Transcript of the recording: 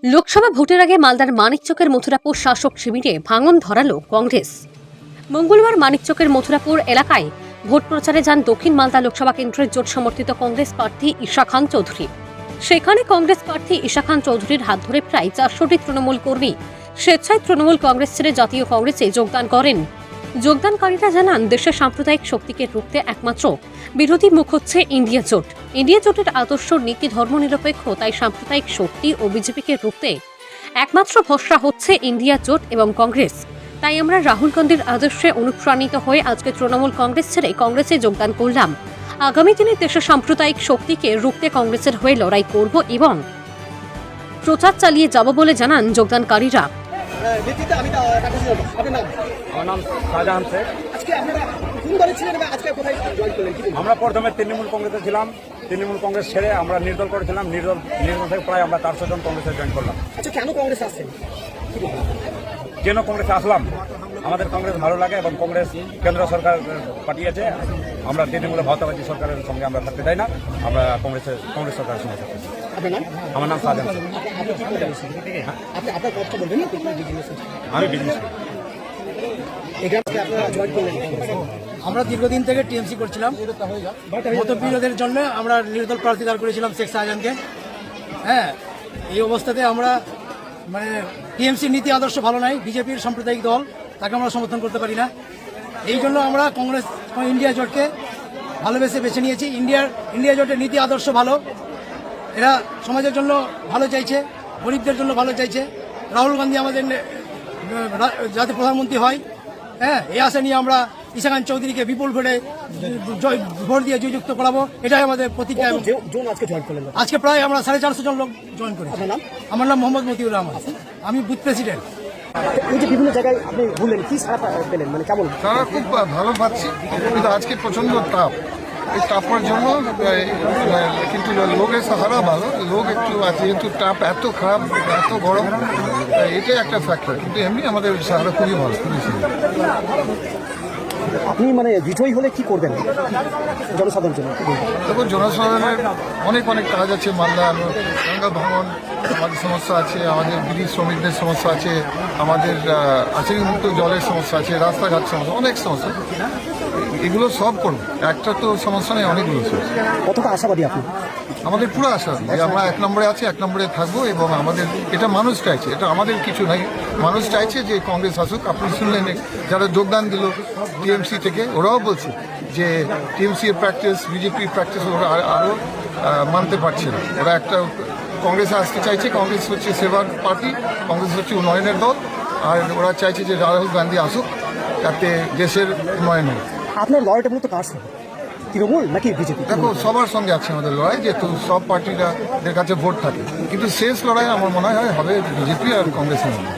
লোকসভা ভোটের আগে মালদার মানিকচকের মথুরাপুর শাসক শিবিরে ভাঙন ধরালো কংগ্রেস। মঙ্গলবার মানিকচকের মথুরাপুর এলাকায় ভোট প্রচারে যান দক্ষিণ মালদা লোকসভা কেন্দ্রের জোট সমর্থিত কংগ্রেস প্রার্থী ঈশা খান চৌধুরী। সেখানে কংগ্রেস প্রার্থী ঈশা খান চৌধুরীর হাত ধরে প্রায় 400টি তৃণমূল কর্মী স্বেচ্ছায় তৃণমূল কংগ্রেস ছেড়ে জাতীয় কংগ্রেসে যোগদান করেন। যোগদানকারীরা জানান, দেশের সাম্প্রদায়িক শক্তিকে রুখতে একমাত্র বিরোধী মুখ হচ্ছে ইন্ডিয়া জোট। ইন্ডিয়া জোটের আদর্শ নীতি ধর্মনিরপেক্ষ, তাই সাম্প্রদায়িক শক্তি ও বিজেপিকে রুখতে একমাত্র ভরসা হচ্ছে ইন্ডিয়া জোট এবং কংগ্রেস। তাই আমরা রাহুল গান্ধীর আদর্শে অনুপ্রাণিত হয়ে আজকে তৃণমূল কংগ্রেস ছেড়ে কংগ্রেসে যোগদান করলাম। আগামী দিনে দেশের সাম্প্রদায়িক শক্তিকে রুখতে কংগ্রেসের হয়ে লড়াই করব এবং প্রচার চালিয়ে যাব বলে জানান যোগদানকারীরা। আমার নাম শাহজাহান শেখ। আমরা প্রথমে তৃণমূল কংগ্রেসে ছিলাম। তৃণমূল কংগ্রেস ছেড়ে আমরা নির্দল করেছিলাম। নির্দল থেকে প্রায় আমরা 400 জন কংগ্রেসে জয়েন করলাম। কেন কংগ্রেস আসছেন? কেন কংগ্রেসে আসলাম? আমাদের কংগ্রেস ভালো লাগে এবং কংগ্রেস কেন্দ্র সরকার পাঠিয়েছে। আমরা তৃণমূলের ভাওতাবাজি সরকারের সঙ্গে আমরা থাকতে চাই না। আমরা কংগ্রেস সরকারের সঙ্গে থাকতে চাই। আমার নাম শাহজাহান শেখ। আমি বিজনেস করি। আমরা দীর্ঘদিন থেকে টিএমসি করছিলাম। মতবিরোধের জন্য আমরা নির্দল প্রার্থী দাঁড় করেছিলাম শেখ শাহজাহানকে। হ্যাঁ, এই অবস্থাতে আমরা টিএমসি নীতি আদর্শ ভালো নাই, বিজেপির সাম্প্রদায়িক দল, তাকে আমরা সমর্থন করতে পারি না। এই জন্য আমরা কংগ্রেস ইন্ডিয়া জোটকে ভালোবেসে বেছে নিয়েছি। ইন্ডিয়া জোটের নীতি আদর্শ ভালো, এরা সমাজের জন্য ভালো চাইছে, গরিবদের জন্য ভালো চাইছে। রাহুল গান্ধী আমাদের যাতে প্রধানমন্ত্রী হয়, হ্যাঁ, এই আশা নিয়ে আমরা ঈশা খান চৌধুরীকে বিপুল ভোট দিয়ে জয়যুক্ত করাবো, এটাই আমাদের প্রতিজ্ঞা। আজকে প্রায় আমরা 450 জন লোক জয়েন করি। আমার নাম মোহাম্মদ মতিউর রহমান, আমি বুথ প্রেসিডেন্ট। এই যে বিভিন্ন জায়গায় আপনি ঘুরলেন, কি সারা পেলেন, মানে কেমন? তারা খুব ভালো পাচ্ছি, কিন্তু আজকে প্রচন্ড তাপ। এই তাপের জন্য কিন্তু লোকের সাহারা ভালো, লোক একটু আছে, যেহেতু তাপ এত খারাপ, এত গরম, এটাই একটা ফ্যাক্টর। কিন্তু এমনি আমাদের সাহারা খুবই ভালো, খুবই ছিল। আপনি মানে বিজয়ী হলে কি করবেন জনসাধারণের জন্য? দেখুন, জনসাধারণের অনেক কাজ আছে। মালদা গঙ্গা ভবন আমাদের সমস্যা আছে, আমাদের বিড়ি শ্রমিকদের সমস্যা আছে, আমাদের আর্সেনিকমুক্ত জলের সমস্যা আছে, রাস্তাঘাট সমস্যা, অনেক সমস্যা। এগুলো সব করবো, একটা তো সমস্যা নেই, অনেকগুলো সমস্যা। কতটা আশাবাদী আপনি? আমাদের পুরো আশা যে আমরা 1 নম্বরে আছি, 1 নম্বরে থাকবো। এবং আমাদের এটা মানুষ চাইছে, এটা আমাদের কিছু নাই, মানুষ চাইছে যে কংগ্রেস আসুক। আপনি শুনলেন যারা যোগদান দিল টিএমসি থেকে, ওরাও বলছে যে টিএমসি এর প্র্যাকটিস, বিজেপির প্র্যাকটিস ওরা আরও মানতে পারছে না। ওরা একটা কংগ্রেসে আসতে চাইছে। কংগ্রেস হচ্ছে সেবার পার্টি, কংগ্রেস হচ্ছে উন্নয়নের দল, আর ওরা চাইছে যে রাহুল গান্ধী আসুক, যাতে দেশের উন্নয়ন হোক। আপনার লড়াইটা মূলত কার সঙ্গে, তৃণমূল নাকি বিজেপি? দেখো, সবার সঙ্গে আছে আমাদের লড়াই, যেহেতু সব পার্টিদের কাছে ভোট থাকে, কিন্তু শেষ লড়াই আমার মনে হয় হবে বিজেপি আর কংগ্রেসের মধ্যে।